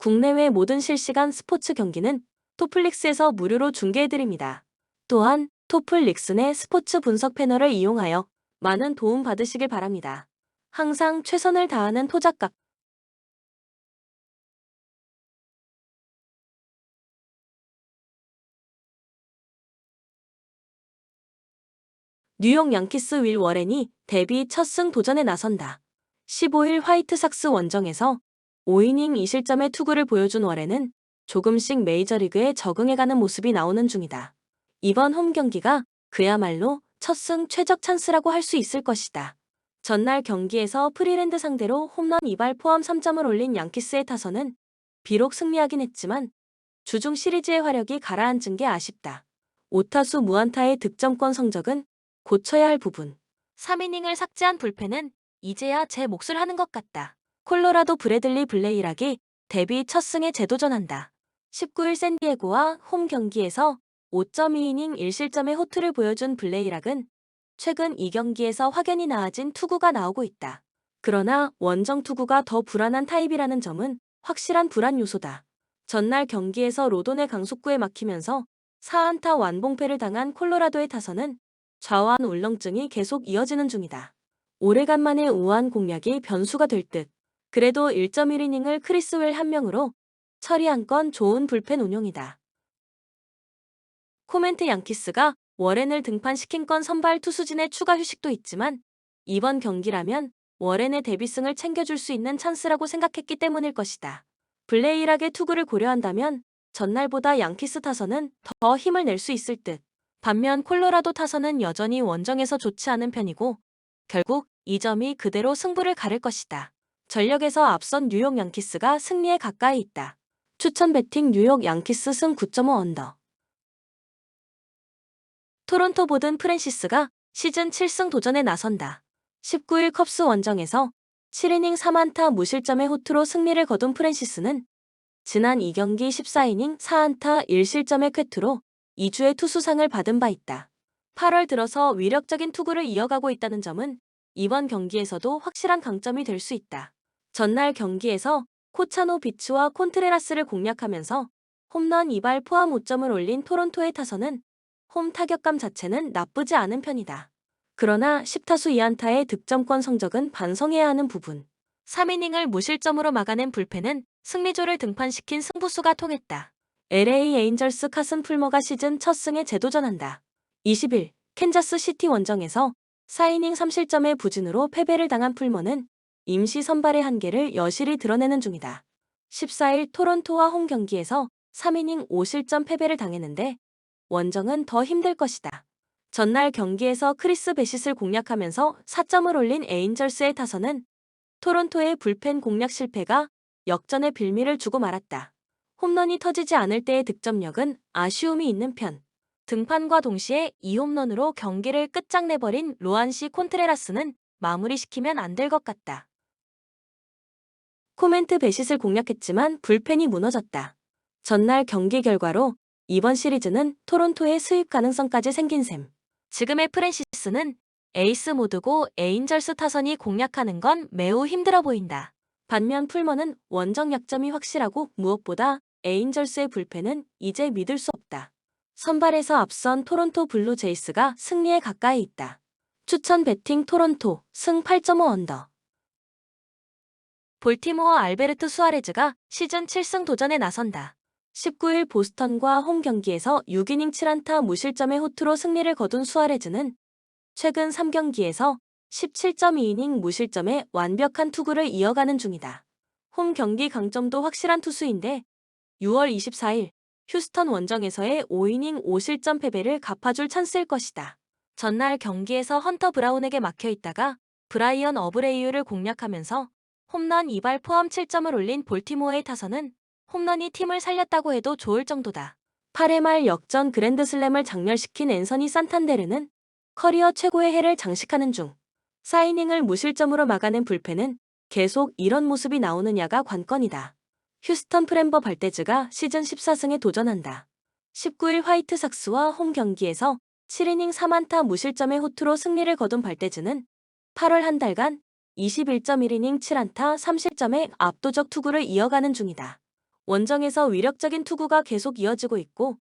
국내외 모든 실시간 스포츠 경기는 토플릭스에서 무료로 중계해드립니다. 또한 토플릭스 내 스포츠 분석 패널을 이용하여 많은 도움 받으시길 바랍니다. 항상 최선을 다하는 토작각. 뉴욕 양키스 윌 워렌이 데뷔 첫 승 도전에 나선다. 15일 화이트삭스 원정에서 5이닝 2실점의 투구를 보여준 워렌은 조금씩 메이저리그에 적응해가는 모습이 나오는 중이다. 이번 홈 경기가 그야말로 첫 승 최적 찬스라고 할 수 있을 것이다. 전날 경기에서 프리랜드 상대로 홈런 2발 포함 3점을 올린 양키스의 타선은 비록 승리하긴 했지만 주중 시리즈의 화력이 가라앉은 게 아쉽다. 5타수 무안타의 득점권 성적은 고쳐야 할 부분. 3이닝을 삭제한 불펜은 이제야 제 몫을 하는 것 같다. 콜로라도 브래들리 블레이락이 데뷔 첫 승에 재도전한다. 19일 샌디에고와 홈 경기에서 5.2이닝 1실점의 호투를 보여준 블레이락은 최근 이 경기에서 확연히 나아진 투구가 나오고 있다. 그러나 원정 투구가 더 불안한 타입이라는 점은 확실한 불안 요소다. 전날 경기에서 로돈의 강속구에 막히면서 4안타 완봉패를 당한 콜로라도의 타선은 좌완 울렁증이 계속 이어지는 중이다. 오래간만에 우한 공략이 변수가 될 듯. 그래도 1.1이닝을 크리스웰 한 명으로 처리한 건 좋은 불펜 운용이다. 코멘트 양키스가 워렌을 등판시킨 건 선발 투수진의 추가 휴식도 있지만 이번 경기라면 워렌의 데뷔승을 챙겨줄 수 있는 찬스라고 생각했기 때문일 것이다. 블레이락의 투구를 고려한다면 전날보다 양키스 타선은 더 힘을 낼 수 있을 듯. 반면 콜로라도 타선은 여전히 원정에서 좋지 않은 편이고 결국 이 점이 그대로 승부를 가를 것이다. 전력에서 앞선 뉴욕 양키스가 승리에 가까이 있다. 추천 배팅 뉴욕 양키스 승 9.5 언더. 토론토 보든 프랜시스가 시즌 7승 도전에 나선다. 19일 컵스 원정에서 7이닝 3안타 무실점의 호투로 승리를 거둔 프랜시스는 지난 2경기 14이닝 4안타 1실점의 쾌투로 2주의 투수상을 받은 바 있다. 8월 들어서 위력적인 투구를 이어가고 있다는 점은 이번 경기에서도 확실한 강점이 될 수 있다. 전날 경기에서 코차노 비츠와 콘트레라스를 공략하면서 홈런 2발 포함 5점을 올린 토론토의 타선은 홈 타격감 자체는 나쁘지 않은 편이다. 그러나 10타수 2안타의 득점권 성적은 반성해야 하는 부분. 3이닝을 무실점으로 막아낸 불펜은 승리조를 등판시킨 승부수가 통했다. LA 에인절스 카슨 풀머가 시즌 첫 승에 재도전한다. 20일 캔자스 시티 원정에서 4이닝 3실점의 부진으로 패배를 당한 풀머는 임시 선발의 한계를 여실히 드러내는 중이다. 14일 토론토와 홈 경기에서 3이닝 5실점 패배를 당했는데 원정은 더 힘들 것이다. 전날 경기에서 크리스 베싯을 공략하면서 4점을 올린 에인절스의 타선은 토론토의 불펜 공략 실패가 역전의 빌미를 주고 말았다. 홈런이 터지지 않을 때의 득점력은 아쉬움이 있는 편. 등판과 동시에 2홈런으로 경기를 끝장내버린 로안시 콘트레라스는 마무리시키면 안 될 것 같다. 코멘트 베싯을 공략했지만 불펜이 무너졌다. 전날 경기 결과로 이번 시리즈는 토론토의 수입 가능성까지 생긴 셈. 지금의 프랜시스는 에이스 모드고 에인절스 타선이 공략하는 건 매우 힘들어 보인다. 반면 풀머는 원정 약점이 확실하고 무엇보다 에인절스의 불펜은 이제 믿을 수 없다. 선발에서 앞선 토론토 블루 제이스가 승리에 가까이 있다. 추천 배팅 토론토 승 8.5 언더. 볼티모어 알베르트 수아레즈가 시즌 7승 도전에 나선다. 19일 보스턴과 홈 경기에서 6이닝 7안타 무실점의 호투로 승리를 거둔 수아레즈는 최근 3경기에서 17.2이닝 무실점의 완벽한 투구를 이어가는 중이다. 홈 경기 강점도 확실한 투수인데 6월 24일 휴스턴 원정에서의 5이닝 5실점 패배를 갚아줄 찬스일 것이다. 전날 경기에서 헌터 브라운에게 막혀있다가 브라이언 어브레이유를 공략하면서 홈런 2발 포함 7점을 올린 볼티모어의 타선은 홈런이 팀을 살렸다고 해도 좋을 정도다. 8회 말 역전 그랜드슬램을 장렬시킨 앤서니 산탄데르는 커리어 최고의 해를 장식하는 중. 4이닝을 무실점으로 막아낸 불펜은 계속 이런 모습이 나오느냐가 관건이다. 휴스턴 프렘버 발데즈가 시즌 14승에 도전한다. 19일 화이트삭스와 홈 경기에서 7이닝 3안타 무실점의 호투로 승리를 거둔 발데즈는 8월 한 달간 21.1이닝 7안타 3실점의 압도적 투구를 이어가는 중이다. 원정에서 위력적인 투구가 계속 이어지고 있고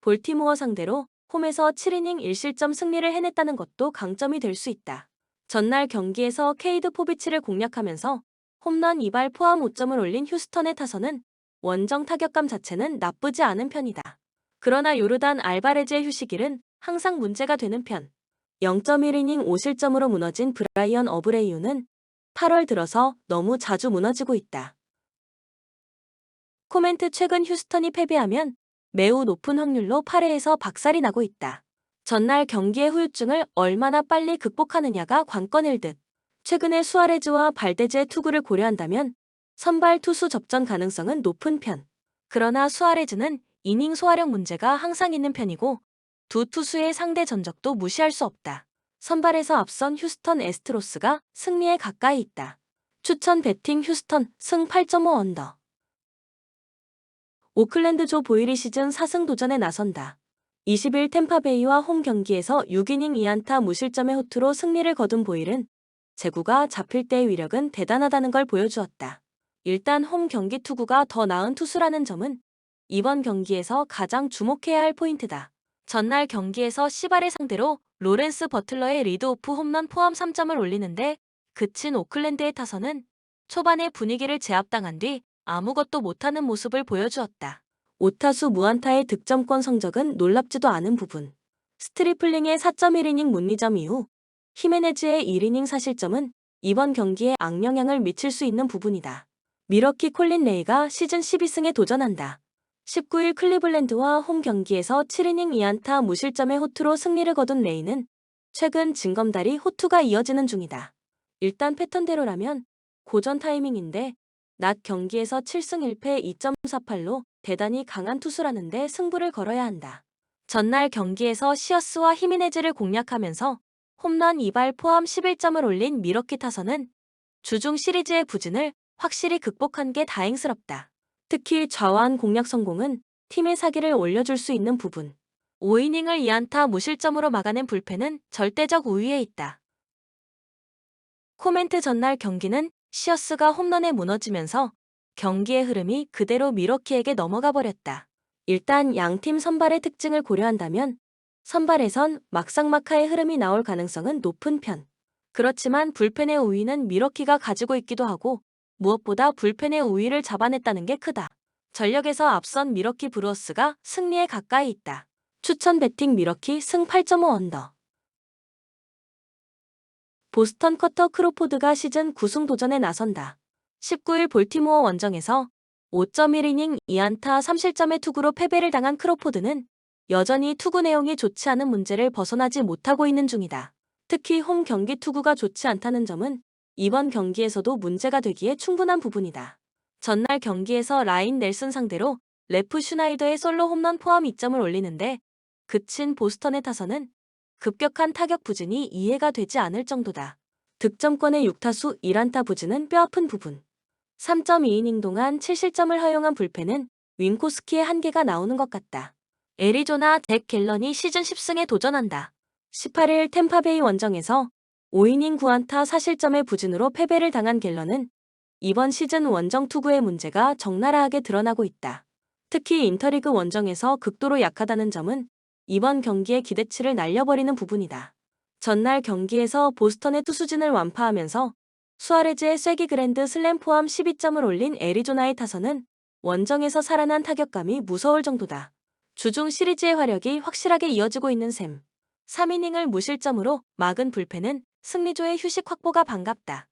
볼티모어 상대로 홈에서 7이닝 1실점 승리를 해냈다는 것도 강점이 될 수 있다. 전날 경기에서 케이드 포비치를 공략하면서 홈런 2발 포함 5점을 올린 휴스턴의 타선은 원정 타격감 자체는 나쁘지 않은 편이다. 그러나 요르단 알바레즈의 휴식일은 항상 문제가 되는 편. 0.1이닝 5실점으로 무너진 브라이언 어브레이유는 8월 들어서 너무 자주 무너지고 있다. 코멘트 최근 휴스턴이 패배하면 매우 높은 확률로 8회에서 박살이 나고 있다. 전날 경기의 후유증을 얼마나 빨리 극복하느냐가 관건일 듯. 최근에 수아레즈와 발데즈의 투구를 고려한다면 선발 투수 접전 가능성은 높은 편. 그러나 수아레즈는 이닝 소화력 문제가 항상 있는 편이고 두 투수의 상대 전적도 무시할 수 없다. 선발에서 앞선 휴스턴 애스트로스가 승리에 가까이 있다. 추천 배팅 휴스턴 승 8.5 언더. 오클랜드 조 보일이 시즌 4승 도전에 나선다. 20일 템파베이와 홈 경기에서 6이닝 2안타 무실점의 호투로 승리를 거둔 보일은 제구가 잡힐 때의 위력은 대단하다는 걸 보여주었다. 일단 홈 경기 투구가 더 나은 투수라는 점은 이번 경기에서 가장 주목해야 할 포인트다. 전날 경기에서 시발을 상대로 로렌스 버틀러의 리드오프 홈런 포함 3점을 올리는데 그친 오클랜드의 타선은 초반에 분위기를 제압당한 뒤 아무것도 못하는 모습을 보여주었다. 5타수 무안타의 득점권 성적은 놀랍지도 않은 부분. 스트리플링의 4.1이닝 문리점 이후 히메네즈의 1이닝 사실점은 이번 경기에 악영향을 미칠 수 있는 부분이다. 미러키 콜린 레이가 시즌 12승에 도전한다. 19일 클리블랜드와 홈 경기에서 7이닝 2안타 무실점의 호투로 승리를 거둔 레이는 최근 징검다리 호투가 이어지는 중이다. 일단 패턴대로라면 고전 타이밍인데 낮 경기에서 7승 1패 2.48로 대단히 강한 투수라는데 승부를 걸어야 한다. 전날 경기에서 시어스와 히미네즈를 공략하면서 홈런 2발 포함 11점을 올린 미러키 타선은 주중 시리즈의 부진을 확실히 극복한 게 다행스럽다. 특히 좌완 공략 성공은 팀의 사기를 올려줄 수 있는 부분. 5이닝을 2안타 무실점으로 막아낸 불펜은 절대적 우위에 있다. 코멘트 전날 경기는 시어스가 홈런에 무너지면서 경기의 흐름이 그대로 미러키에게 넘어가 버렸다. 일단 양팀 선발의 특징을 고려한다면 선발에선 막상막하의 흐름이 나올 가능성은 높은 편. 그렇지만 불펜의 우위는 미러키가 가지고 있기도 하고 무엇보다 불펜의 우위를 잡아냈다는 게 크다. 전력에서 앞선 미러키 브루어스가 승리에 가까이 있다. 추천 배팅 미러키 승 8.5 언더. 보스턴 커터 크로포드가 시즌 9승 도전에 나선다. 19일 볼티모어 원정에서 5.1이닝 2안타 3실점의 투구로 패배를 당한 크로포드는 여전히 투구 내용이 좋지 않은 문제를 벗어나지 못하고 있는 중이다. 특히 홈 경기 투구가 좋지 않다는 점은 이번 경기에서도 문제가 되기에 충분한 부분이다. 전날 경기에서 라인 넬슨 상대로 레프 슈나이더의 솔로 홈런 포함 2점을 올리는데 그친 보스턴의 타선은 급격한 타격 부진이 이해가 되지 않을 정도다. 득점권의 6타수 1안타 부진은 뼈아픈 부분. 3.2이닝 동안 7실점을 허용한 불펜은 윈코스키의 한계가 나오는 것 같다. 애리조나 잭 갤런이 시즌 10승에 도전한다. 18일 템파베이 원정에서 5이닝 9안타 4실점의 부진으로 패배를 당한 갤런은 이번 시즌 원정 투구의 문제가 적나라하게 드러나고 있다. 특히 인터리그 원정에서 극도로 약하다는 점은 이번 경기의 기대치를 날려버리는 부분이다. 전날 경기에서 보스턴의 투수진을 완파하면서 수아레즈의 쐐기 그랜드 슬램 포함 12점을 올린 애리조나의 타선은 원정에서 살아난 타격감이 무서울 정도다. 주중 시리즈의 화력이 확실하게 이어지고 있는 셈. 3이닝을 무실점으로 막은 불펜은 승리조의 휴식 확보가 반갑다.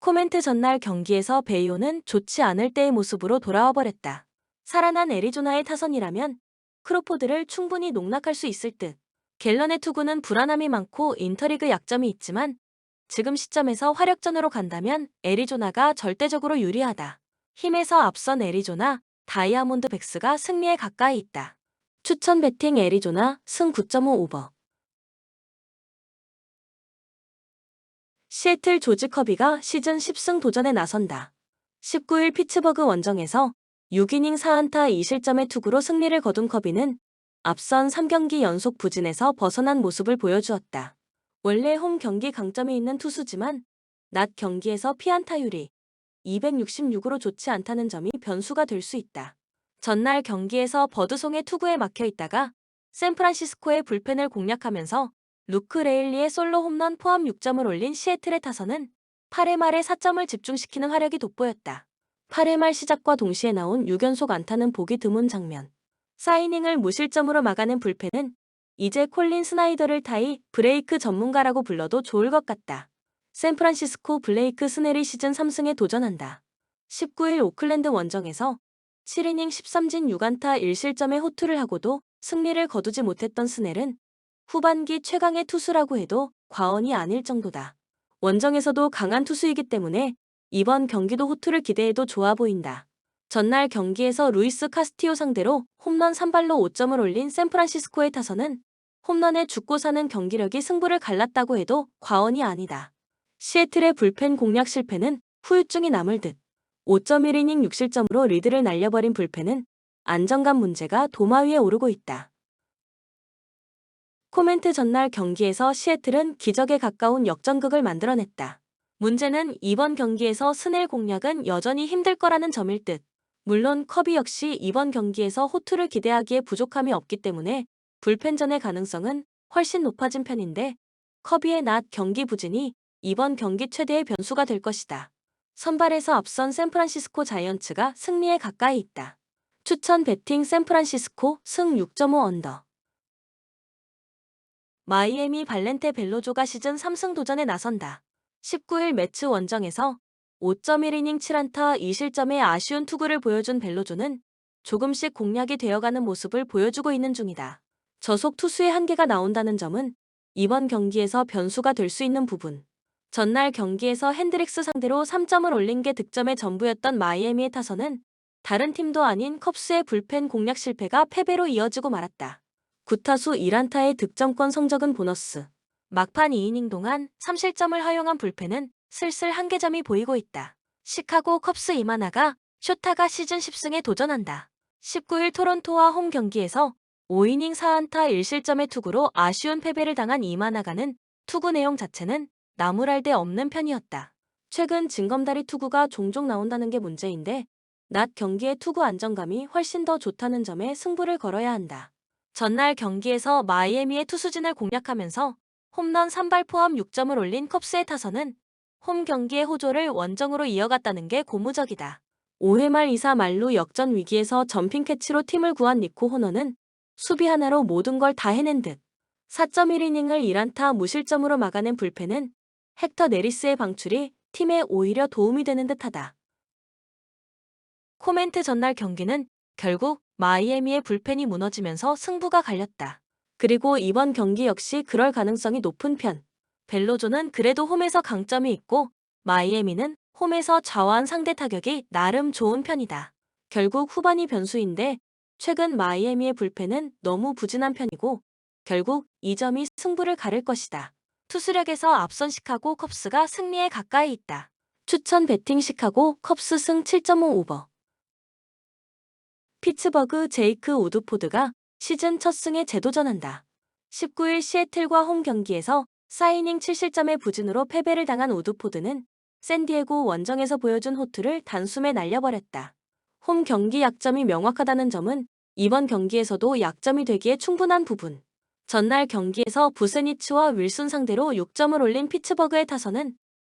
코멘트 전날 경기에서 베이오는 좋지 않을 때의 모습으로 돌아와 버렸다. 살아난 애리조나의 타선이라면 크로포드를 충분히 농락할 수 있을 듯. 갤런의 투구는 불안함이 많고 인터리그 약점이 있지만 지금 시점에서 화력전으로 간다면 애리조나가 절대적으로 유리하다. 힘에서 앞선 애리조나, 다이아몬드백스가 승리에 가까이 있다. 추천 배팅 애리조나 승 9.5 오버. 시애틀 조지 커비가 시즌 10승 도전에 나선다. 19일 피츠버그 원정에서 6이닝 4안타 2실점의 투구로 승리를 거둔 커비는 앞선 3경기 연속 부진에서 벗어난 모습을 보여주었다. 원래 홈 경기 강점이 있는 투수지만 낮 경기에서 피안타율이 266으로 좋지 않다는 점이 변수가 될 수 있다. 전날 경기에서 버드송의 투구에 막혀 있다가 샌프란시스코의 불펜을 공략하면서 루크 레일리의 솔로 홈런 포함 6점을 올린 시애틀의 타선은 8회 말에 4점을 집중시키는 화력이 돋보였다. 8회 말 시작과 동시에 나온 6연속 안타는 보기 드문 장면. 사이닝을 무실점으로 막아낸 불펜은 이제 콜린 스나이더를 타이 브레이크 전문가라고 불러도 좋을 것 같다. 샌프란시스코 블레이크 스넬이 시즌 3승에 도전한다. 19일 오클랜드 원정에서 7이닝 13진 6안타 1실점의 호투를 하고도 승리를 거두지 못했던 스넬은 후반기 최강의 투수라고 해도 과언이 아닐 정도다. 원정에서도 강한 투수이기 때문에 이번 경기도 호투를 기대해도 좋아 보인다. 전날 경기에서 루이스 카스티오 상대로 홈런 3발로 5점을 올린 샌프란시스코의 타선은 홈런에 죽고 사는 경기력이 승부를 갈랐다고 해도 과언이 아니다. 시애틀의 불펜 공략 실패는 후유증이 남을 듯. 5.1이닝 6실점으로 리드를 날려버린 불펜은 안정감 문제가 도마 위에 오르고 있다. 코멘트 전날 경기에서 시애틀은 기적에 가까운 역전극을 만들어냈다. 문제는 이번 경기에서 스넬 공략은 여전히 힘들 거라는 점일 듯. 물론 커비 역시 이번 경기에서 호투를 기대하기에 부족함이 없기 때문에 불펜전의 가능성은 훨씬 높아진 편인데 커비의 낮 경기 부진이 이번 경기 최대의 변수가 될 것이다. 선발에서 앞선 샌프란시스코 자이언츠가 승리에 가까이 있다. 추천 배팅 샌프란시스코 승 6.5 언더. 마이애미 발렌테 벨로조가 시즌 3승 도전에 나선다. 19일 매츠 원정에서 5.1이닝 7안타 2실점의 아쉬운 투구를 보여준 벨로조는 조금씩 공략이 되어가는 모습을 보여주고 있는 중이다. 저속 투수의 한계가 나온다는 점은 이번 경기에서 변수가 될 수 있는 부분. 전날 경기에서 핸드릭스 상대로 3점을 올린 게 득점의 전부였던 마이애미의 타선은 다른 팀도 아닌 컵스의 불펜 공략 실패가 패배로 이어지고 말았다. 9타수 1안타의 득점권 성적은 보너스. 막판 2이닝 동안 3실점을 허용한 불펜은 슬슬 한계점이 보이고 있다. 시카고 컵스 이마나가 쇼타가 시즌 10승에 도전한다. 19일 토론토와 홈 경기에서 5이닝 4안타 1실점의 투구로 아쉬운 패배를 당한 이마나가는 투구 내용 자체는 나무랄 데 없는 편이었다. 최근 징검다리 투구가 종종 나온다는 게 문제인데 낮 경기의 투구 안정감이 훨씬 더 좋다는 점에 승부를 걸어야 한다. 전날 경기에서 마이애미의 투수진을 공략하면서 홈런 3발 포함 6점을 올린 컵스의 타선은 홈 경기의 호조를 원정으로 이어갔다는 게 고무적이다. 5회 말 2사 말루 역전 위기에서 점핑 캐치로 팀을 구한 니코 호너는 수비 하나로 모든 걸 다 해낸 듯. 4.1이닝을 1안타 무실점으로 막아낸 불펜은 헥터 네리스의 방출이 팀에 오히려 도움이 되는 듯하다. 코멘트 전날 경기는 결국 마이애미의 불펜이 무너지면서 승부가 갈렸다. 그리고 이번 경기 역시 그럴 가능성이 높은 편. 벨로조는 그래도 홈에서 강점이 있고 마이애미는 홈에서 좌완 상대 타격이 나름 좋은 편이다. 결국 후반이 변수인데 최근 마이애미의 불펜은 너무 부진한 편이고 결국 이 점이 승부를 가를 것이다. 투수력에서 앞선 시카고 컵스가 승리에 가까이 있다. 추천 배팅 시카고 컵스 승 7.5 오버. 피츠버그 제이크 우드포드가 시즌 첫 승에 재도전한다. 19일 시애틀과 홈 경기에서 4이닝 7실점의 부진으로 패배를 당한 우드포드는 샌디에고 원정에서 보여준 호투를 단숨에 날려버렸다. 홈 경기 약점이 명확하다는 점은 이번 경기에서도 약점이 되기에 충분한 부분. 전날 경기에서 부세니츠와 윌슨 상대로 6점을 올린 피츠버그의 타선은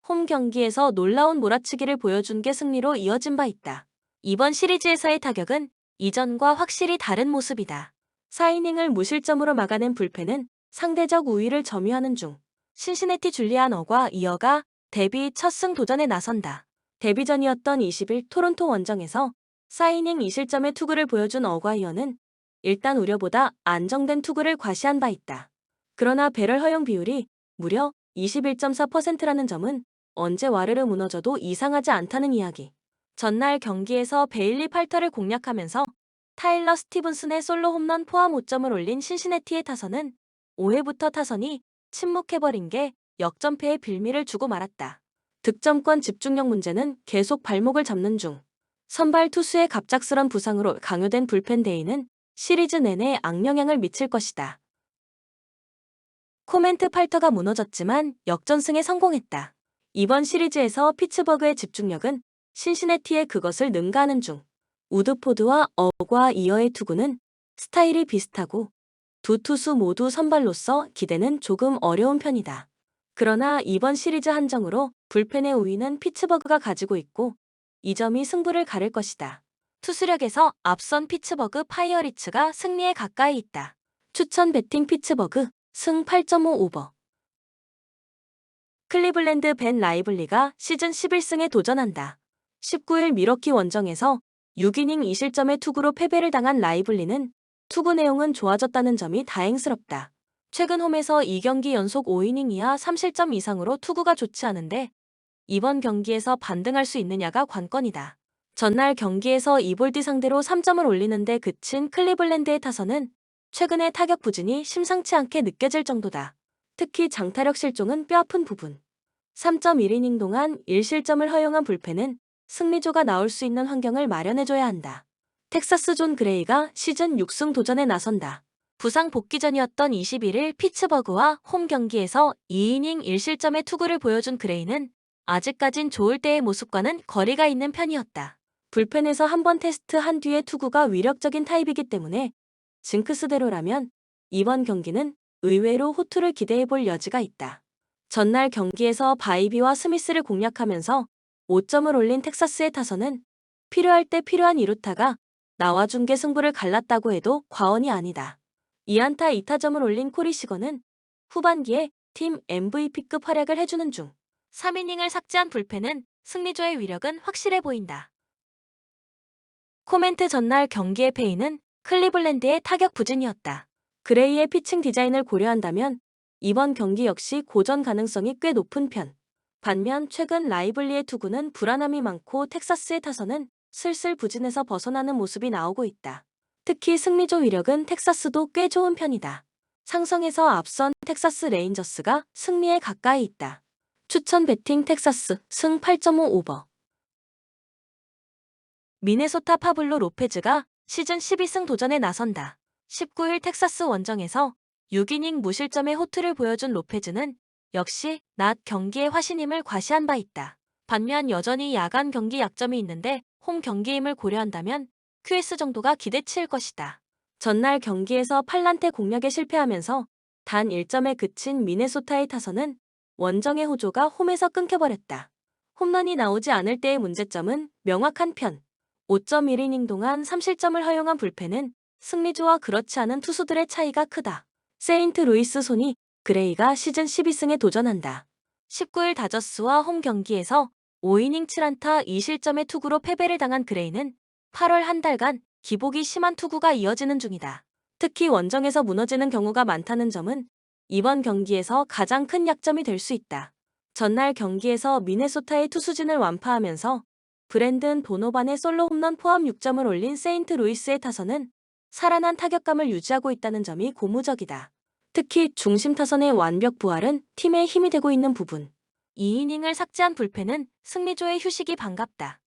홈 경기에서 놀라운 몰아치기를 보여준 게 승리로 이어진 바 있다. 이번 시리즈에서의 타격은 이전과 확실히 다른 모습이다. 4이닝을 무실점으로 막아낸 불펜은 상대적 우위를 점유하는 중. 신시내티 줄리안 어과 이어가 데뷔 첫 승 도전에 나선다. 데뷔전이었던 20일 토론토 원정에서 4이닝 2실점의 투구를 보여준 어과이어는 일단 우려보다 안정된 투구를 과시한 바 있다. 그러나 배럴 허용 비율이 무려 21.4%라는 점은 언제 와르르 무너져도 이상하지 않다는 이야기. 전날 경기에서 베일리 팔터를 공략하면서 타일러 스티븐슨의 솔로 홈런 포함 5점을 올린 신시내티의 타선은 5회부터 타선이 침묵해버린 게 역전패의 빌미를 주고 말았다. 득점권 집중력 문제는 계속 발목을 잡는 중. 선발 투수의 갑작스런 부상으로 강요된 불펜 데이는 시리즈 내내 악영향을 미칠 것이다. 코멘트 팔터가 무너졌지만 역전승에 성공했다. 이번 시리즈에서 피츠버그의 집중력은 신시내티에 그것을 능가하는 중. 우드포드와 어과 이어의 투구는 스타일이 비슷하고 두 투수 모두 선발로서 기대는 조금 어려운 편이다. 그러나 이번 시리즈 한정으로 불펜의 우위는 피츠버그가 가지고 있고 이 점이 승부를 가를 것이다. 투수력에서 앞선 피츠버그 파이어리츠가 승리에 가까이 있다. 추천 배팅 피츠버그 승 8.5 오버. 클리블랜드 벤 라이블리가 시즌 11승에 도전한다. 19일 미러키 원정에서 6이닝 2실점의 투구로 패배를 당한 라이블리는 투구 내용은 좋아졌다는 점이 다행스럽다. 최근 홈에서 2경기 연속 5이닝 이하 3실점 이상으로 투구가 좋지 않은데 이번 경기에서 반등할 수 있느냐가 관건이다. 전날 경기에서 이볼디 상대로 3점을 올리는데 그친 클리블랜드의 타선은 최근에 타격 부진이 심상치 않게 느껴질 정도다. 특히 장타력 실종은 뼈아픈 부분. 3.1이닝 동안 1실점을 허용한 불펜은 승리조가 나올 수 있는 환경을 마련해줘야 한다. 텍사스 존 그레이가 시즌 6승 도전에 나선다. 부상 복귀 전이었던 21일 피츠버그와 홈 경기에서 2이닝 1실점의 투구를 보여준 그레이는 아직까진 좋을 때의 모습과는 거리가 있는 편이었다. 불펜에서 한번 테스트한 뒤의 투구가 위력적인 타입이기 때문에 징크스대로라면 이번 경기는 의외로 호투를 기대해볼 여지가 있다. 전날 경기에서 바이비와 스미스를 공략하면서 5점을 올린 텍사스의 타선은 필요할 때 필요한 이루타가 나와준 게 승부를 갈랐다고 해도 과언이 아니다. 2안타 2타점을 올린 코리 시거는 후반기에 팀 MVP급 활약을 해주는 중. 3이닝을 삭제한 불펜은 승리조의 위력은 확실해 보인다. 코멘트 전날 경기의 패인은 클리블랜드의 타격 부진이었다. 그레이의 피칭 디자인을 고려한다면 이번 경기 역시 고전 가능성이 꽤 높은 편. 반면 최근 라이블리의 투구는 불안함이 많고 텍사스의 타선은 슬슬 부진에서 벗어나는 모습이 나오고 있다. 특히 승리조 위력은 텍사스도 꽤 좋은 편이다. 상성에서 앞선 텍사스 레인저스가 승리에 가까이 있다. 추천 배팅 텍사스 승 8.5 오버. 미네소타 파블로 로페즈가 시즌 12승 도전에 나선다. 19일 텍사스 원정에서 6이닝 무실점의 호투를 보여준 로페즈는 역시 낮 경기의 화신임을 과시한 바 있다. 반면 여전히 야간 경기 약점이 있는데 홈 경기임을 고려한다면 QS 정도가 기대치일 것이다. 전날 경기에서 8란테 공략에 실패하면서 단 1점에 그친 미네소타의 타선은 원정의 호조가 홈에서 끊겨버렸다. 홈런이 나오지 않을 때의 문제점은 명확한 편. 5.1이닝 동안 3실점을 허용한 불펜은 승리조와 그렇지 않은 투수들의 차이가 크다. 세인트루이스 소니 그레이가 시즌 12승에 도전한다. 19일 다저스와 홈 경기에서 5이닝 7안타 2실점의 투구로 패배를 당한 그레이는 8월 한 달간 기복이 심한 투구가 이어지는 중이다. 특히 원정에서 무너지는 경우가 많다는 점은 이번 경기에서 가장 큰 약점이 될 수 있다. 전날 경기에서 미네소타의 투수진을 완파하면서 브랜든 도노반의 솔로 홈런 포함 6점을 올린 세인트루이스의 타선은 살아난 타격감을 유지하고 있다는 점이 고무적이다. 특히 중심 타선의 완벽 부활은 팀의 힘이 되고 있는 부분. 2이닝을 삭제한 불펜은 승리조의 휴식이 반갑다.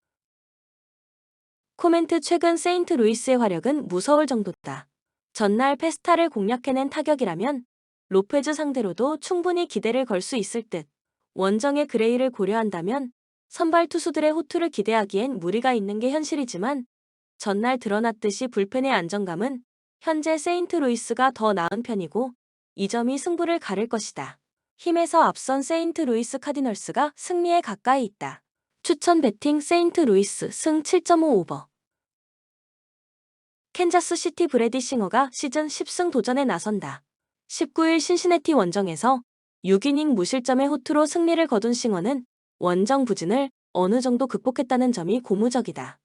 코멘트 최근 세인트루이스의 화력은 무서울 정도다. 전날 페스타를 공략해낸 타격이라면 로페즈 상대로도 충분히 기대를 걸 수 있을 듯. 원정의 그레이를 고려한다면 선발 투수들의 호투를 기대하기엔 무리가 있는 게 현실이지만 전날 드러났듯이 불펜의 안정감은 현재 세인트루이스가 더 나은 편이고 이 점이 승부를 가를 것이다. 힘에서 앞선 세인트루이스 카디널스가 승리에 가까이 있다. 추천 배팅 세인트루이스 승 7.5 오버. 캔자스 시티 브래디 싱어가 시즌 10승 도전에 나선다. 19일 신시내티 원정에서 6이닝 무실점의 호투로 승리를 거둔 싱어는 원정 부진을 어느 정도 극복했다는 점이 고무적이다.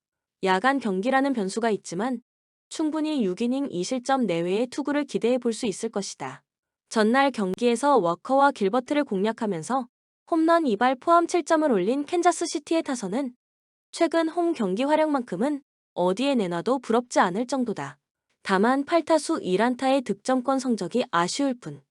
야간 경기라는 변수가 있지만 충분히 6이닝 2실점 내외의 투구를 기대해 볼 수 있을 것이다. 전날 경기에서 워커와 길버트를 공략하면서 홈런 2발 포함 7점을 올린 캔자스 시티의 타선은 최근 홈 경기 활약만큼은 어디에 내놔도 부럽지 않을 정도다. 다만 8타수 1안타의 득점권 성적이 아쉬울 뿐.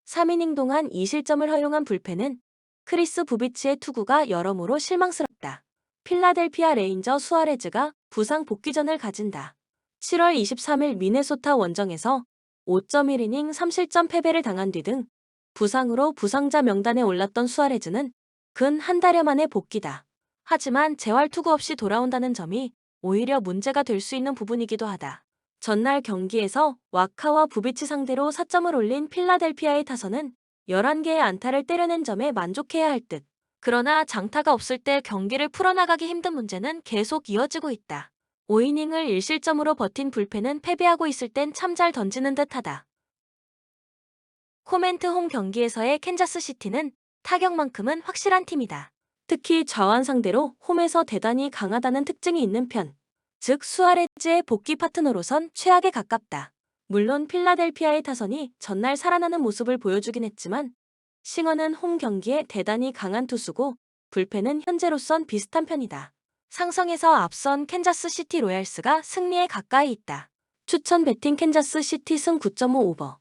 3이닝 동안 2실점을 허용한 불펜은 크리스 부비치의 투구가 여러모로 실망스럽다. 필라델피아 레인저 수아레즈가 부상 복귀전을 가진다. 7월 23일 미네소타 원정에서 5.1이닝 3실점 패배를 당한 뒤 등 부상으로 부상자 명단에 올랐던 수아레즈는 근 한 달여 만에 복귀다. 하지만 재활 투구 없이 돌아온다는 점이 오히려 문제가 될 수 있는 부분이기도 하다. 전날 경기에서 와카와 부비치 상대로 4점을 올린 필라델피아의 타선은 11개의 안타를 때려낸 점에 만족해야 할 듯. 그러나 장타가 없을 때 경기를 풀어나가기 힘든 문제는 계속 이어지고 있다. 5이닝을 1실점으로 버틴 불펜은 패배하고 있을 땐 참 잘 던지는 듯하다. 코멘트 홈 경기에서의 캔자스시티는 타격만큼은 확실한 팀이다. 특히 좌완 상대로 홈에서 대단히 강하다는 특징이 있는 편. 즉 수아레즈의 복귀 파트너로선 최악에 가깝다. 물론 필라델피아의 타선이 전날 살아나는 모습을 보여주긴 했지만 싱어는 홈 경기에 대단히 강한 투수고 불펜은 현재로선 비슷한 편이다. 상성에서 앞선 캔자스시티 로얄스가 승리에 가까이 있다. 추천 배팅 캔자스시티 승 9.5 오버.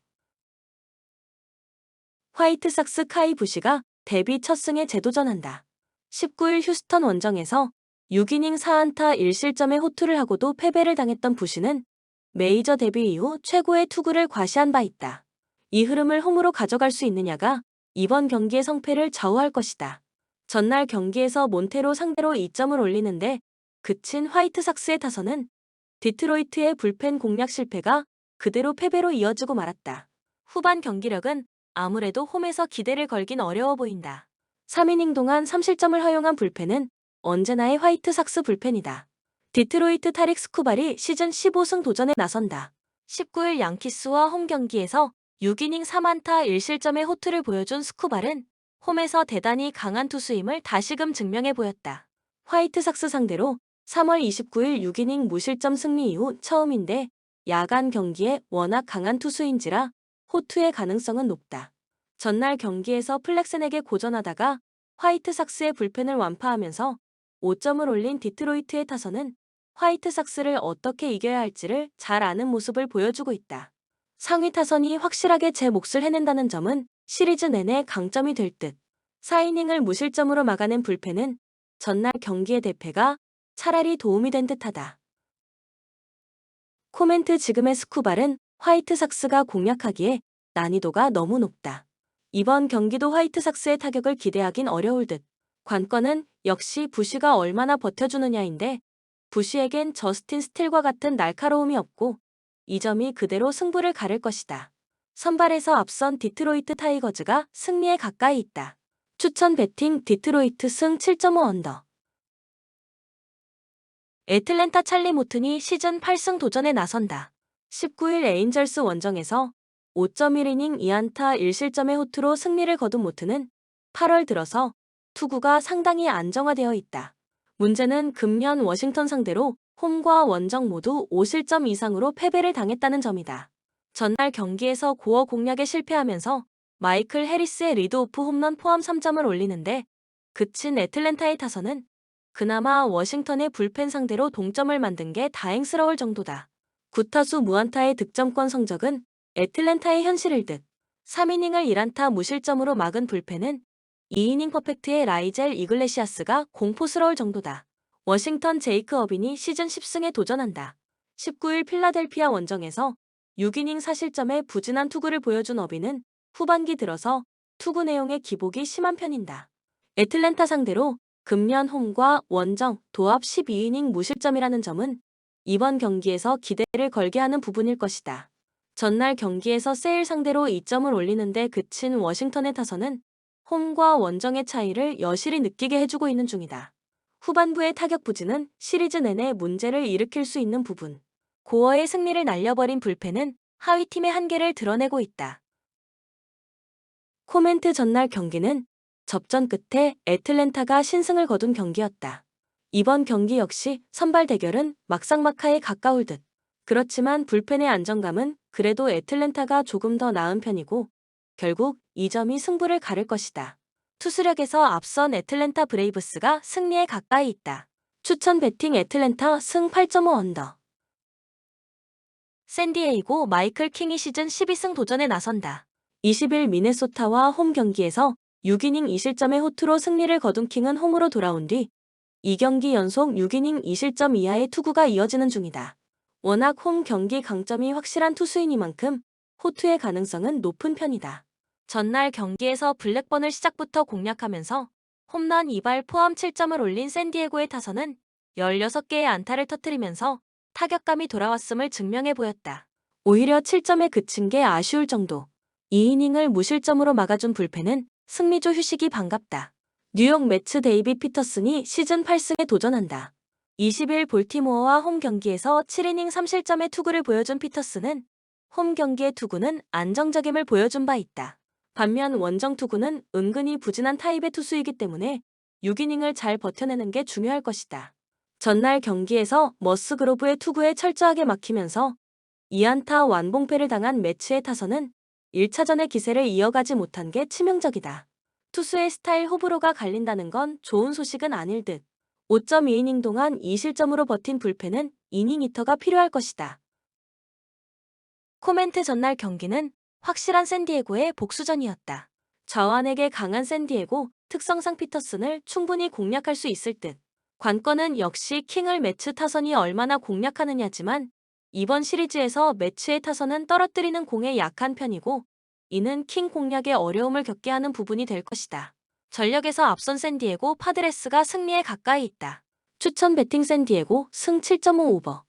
화이트삭스 카이 부시가 데뷔 첫 승에 재도전한다. 19일 휴스턴 원정에서 6이닝 4안타 1실점의 호투를 하고도 패배를 당했던 부시는 메이저 데뷔 이후 최고의 투구를 과시한 바 있다. 이 흐름을 홈으로 가져갈 수 있느냐가 이번 경기의 성패를 좌우할 것이다. 전날 경기에서 몬테로 상대로 2점을 올리는데 그친 화이트삭스의 타선은 디트로이트의 불펜 공략 실패가 그대로 패배로 이어지고 말았다. 후반 경기력은 아무래도 홈에서 기대를 걸긴 어려워 보인다. 3이닝 동안 3실점을 허용한 불펜은 언제나의 화이트삭스 불펜이다. 디트로이트 타릭 스쿠발이 시즌 15승 도전에 나선다. 19일 양키스와 홈 경기에서 6이닝 3안타 1실점의 호투를 보여준 스쿠발은 홈에서 대단히 강한 투수임을 다시금 증명해 보였다. 화이트삭스 상대로 3월 29일 6이닝 무실점 승리 이후 처음인데 야간 경기에 워낙 강한 투수인지라 호투의 가능성은 높다. 전날 경기에서 플렉슨에게 고전하다가 화이트삭스의 불펜을 완파하면서 5점을 올린 디트로이트의 타선은 화이트삭스를 어떻게 이겨야 할지를 잘 아는 모습을 보여주고 있다. 상위 타선이 확실하게 제 몫을 해낸다는 점은 시리즈 내내 강점이 될 듯. 4이닝을 무실점으로 막아낸 불펜은 전날 경기의 대패가 차라리 도움이 된 듯하다. 코멘트 지금의 스쿠발은 화이트삭스가 공략하기에 난이도가 너무 높다. 이번 경기도 화이트삭스의 타격을 기대하긴 어려울 듯. 관건은 역시 부시가 얼마나 버텨주느냐인데 부시에겐 저스틴 스틸과 같은 날카로움이 없고 이 점이 그대로 승부를 가를 것이다. 선발에서 앞선 디트로이트 타이거즈가 승리에 가까이 있다. 추천 배팅 디트로이트 승 7.5 언더. 애틀랜타 찰리 모튼이 시즌 8승 도전에 나선다. 19일 에인절스 원정에서 5.1이닝 2안타 1실점의 호투로 승리를 거둔 모튼은 8월 들어서 투구가 상당히 안정화되어 있다. 문제는 금년 워싱턴 상대로 홈과 원정 모두 5실점 이상으로 패배를 당했다는 점이다. 전날 경기에서 고어 공략에 실패하면서 마이클 해리스의 리드오프 홈런 포함 3점을 올리는데 그친 애틀랜타의 타선은 그나마 워싱턴의 불펜 상대로 동점을 만든 게 다행스러울 정도다. 9타수 무안타의 득점권 성적은 애틀랜타의 현실일 듯. 3이닝을 1안타 무실점으로 막은 불펜은 2이닝 퍼펙트의 라이젤 이글레시아스가 공포스러울 정도다. 워싱턴 제이크 어빈이 시즌 10승에 도전한다. 19일 필라델피아 원정에서 6이닝 4실점의 부진한 투구를 보여준 어빈은 후반기 들어서 투구 내용의 기복이 심한 편인다. 애틀랜타 상대로 금년 홈과 원정 도합 12이닝 무실점이라는 점은 이번 경기에서 기대를 걸게 하는 부분일 것이다. 전날 경기에서 세일 상대로 2점을 올리는데 그친 워싱턴의 타선은 홈과 원정의 차이를 여실히 느끼게 해주고 있는 중이다. 후반부의 타격 부진은 시리즈 내내 문제를 일으킬 수 있는 부분. 고어의 승리를 날려버린 불펜은 하위팀의 한계를 드러내고 있다. 코멘트 전날 경기는 접전 끝에 애틀랜타가 신승을 거둔 경기였다. 이번 경기 역시 선발 대결은 막상막하에 가까울 듯. 그렇지만 불펜의 안정감은 그래도 애틀랜타가 조금 더 나은 편이고 결국 이 점이 승부를 가를 것이다. 투수력에서 앞선 애틀랜타 브레이브스가 승리에 가까이 있다. 추천 배팅 애틀랜타 승 8.5 언더. 샌디에이고 마이클 킹이 시즌 12승 도전에 나선다. 20일 미네소타와 홈 경기에서 6이닝 2실점의 호투로 승리를 거둔 킹은 홈으로 돌아온 뒤 2경기 연속 6이닝 2실점 이하의 투구가 이어지는 중이다. 워낙 홈 경기 강점이 확실한 투수이니만큼 호투의 가능성은 높은 편이다. 전날 경기에서 블랙번을 시작부터 공략하면서 홈런 2발 포함 7점을 올린 샌디에고의 타선은 16개의 안타를 터뜨리면서 타격감이 돌아왔음을 증명해 보였다. 오히려 7점에 그친 게 아쉬울 정도. 2이닝을 무실점으로 막아준 불펜은 승리조 휴식이 반갑다. 뉴욕 매츠 데이비 피터슨이 시즌 8승에 도전한다. 20일 볼티모어와 홈 경기에서 7이닝 3실점의 투구를 보여준 피터슨은 홈 경기의 투구는 안정적임을 보여준 바 있다. 반면 원정 투구는 은근히 부진한 타입의 투수이기 때문에 6이닝을 잘 버텨내는 게 중요할 것이다. 전날 경기에서 머스그로브의 투구에 철저하게 막히면서 2안타 완봉패를 당한 매츠의 타선은 1차전의 기세를 이어가지 못한 게 치명적이다. 투수의 스타일 호불호가 갈린다는 건 좋은 소식은 아닐 듯. 5.2이닝 동안 2실점으로 버틴 불펜은 이닝 히터가 필요할 것이다. 코멘트 전날 경기는 확실한 샌디에고의 복수전이었다. 좌완에게 강한 샌디에고 특성상 피터슨을 충분히 공략할 수 있을 듯. 관건은 역시 킹을 매츠 타선이 얼마나 공략하느냐지만 이번 시리즈에서 매츠의 타선은 떨어뜨리는 공에 약한 편이고 이는 킹 공략에 어려움을 겪게 하는 부분이 될 것이다. 전력에서 앞선 샌디에고 파드레스가 승리에 가까이 있다. 추천 배팅 샌디에고 승 7.5 오버.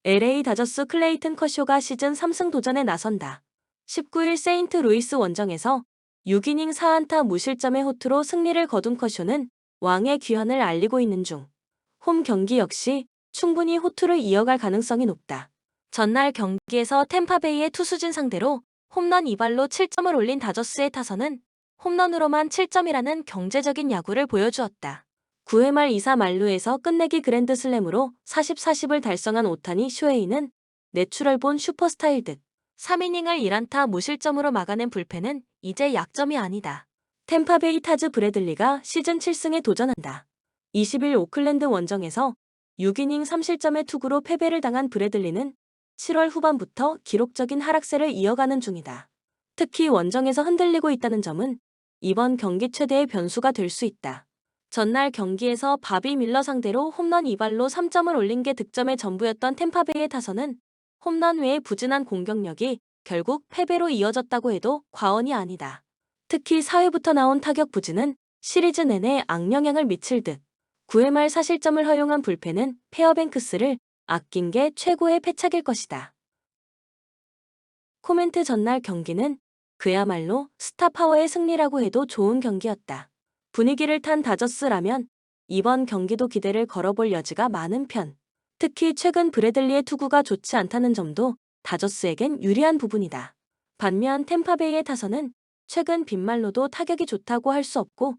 LA 다저스 클레이튼 커쇼가 시즌 3승 도전에 나선다. 19일 세인트루이스 원정에서 6이닝 4안타 무실점의 호투로 승리를 거둔 커쇼는 왕의 귀환을 알리고 있는 중. 홈 경기 역시 충분히 호투를 이어갈 가능성이 높다. 전날 경기에서 템파베이의 투수진 상대로 홈런 2발로 7점을 올린 다저스의 타선은 홈런으로만 7점이라는 경제적인 야구를 보여주었다. 9회 말 2사 만루에서 끝내기 그랜드슬램으로 40-40을 달성한 오타니 쇼헤이는 내추럴본 슈퍼스타일 듯 3이닝을 1안타 무실점으로 막아낸 불펜은 이제 약점이 아니다. 템파베이 타즈 브래들리가 시즌 7승에 도전한다. 20일 오클랜드 원정에서 6이닝 3실점의 투구로 패배를 당한 브래들리는 7월 후반부터 기록적인 하락세를 이어가는 중이다. 특히 원정에서 흔들리고 있다는 점은 이번 경기 최대의 변수가 될 수 있다. 전날 경기에서 바비 밀러 상대로 홈런 2발로 3점을 올린 게 득점의 전부였던 템파베이의 타선은 홈런 외의 부진한 공격력이 결국 패배로 이어졌다고 해도 과언이 아니다. 특히 4회부터 나온 타격 부진은 시리즈 내내 악영향을 미칠 듯 9회 말 4실점을 허용한 불펜은 페어뱅크스를 아낀 게 최고의 패착일 것이다. 코멘트 전날 경기는 그야말로 스타파워의 승리라고 해도 좋은 경기였다. 분위기를 탄 다저스라면 이번 경기도 기대를 걸어볼 여지가 많은 편. 특히 최근 브래들리의 투구가 좋지 않다는 점도 다저스에겐 유리한 부분이다. 반면 템파베이의 타선은 최근 빈말로도 타격이 좋다고 할 수 없고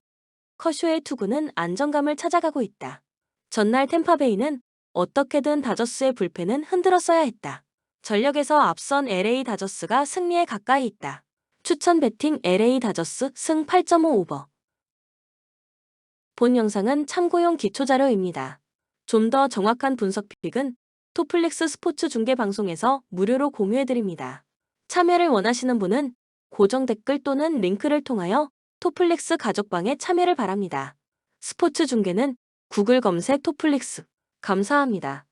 커쇼의 투구는 안정감을 찾아가고 있다. 전날 템파베이는 어떻게든 다저스의 불펜은 흔들었어야 했다. 전력에서 앞선 LA 다저스가 승리에 가까이 있다. 추천 배팅 LA 다저스 승 8.5 오버. 본 영상은 참고용 기초자료입니다. 좀 더 정확한 분석 픽은 토플릭스 스포츠 중계 방송에서 무료로 공유해드립니다. 참여를 원하시는 분은 고정 댓글 또는 링크를 통하여 토플릭스 가족방에 참여를 바랍니다. 스포츠 중계는 구글 검색 토플릭스. 감사합니다.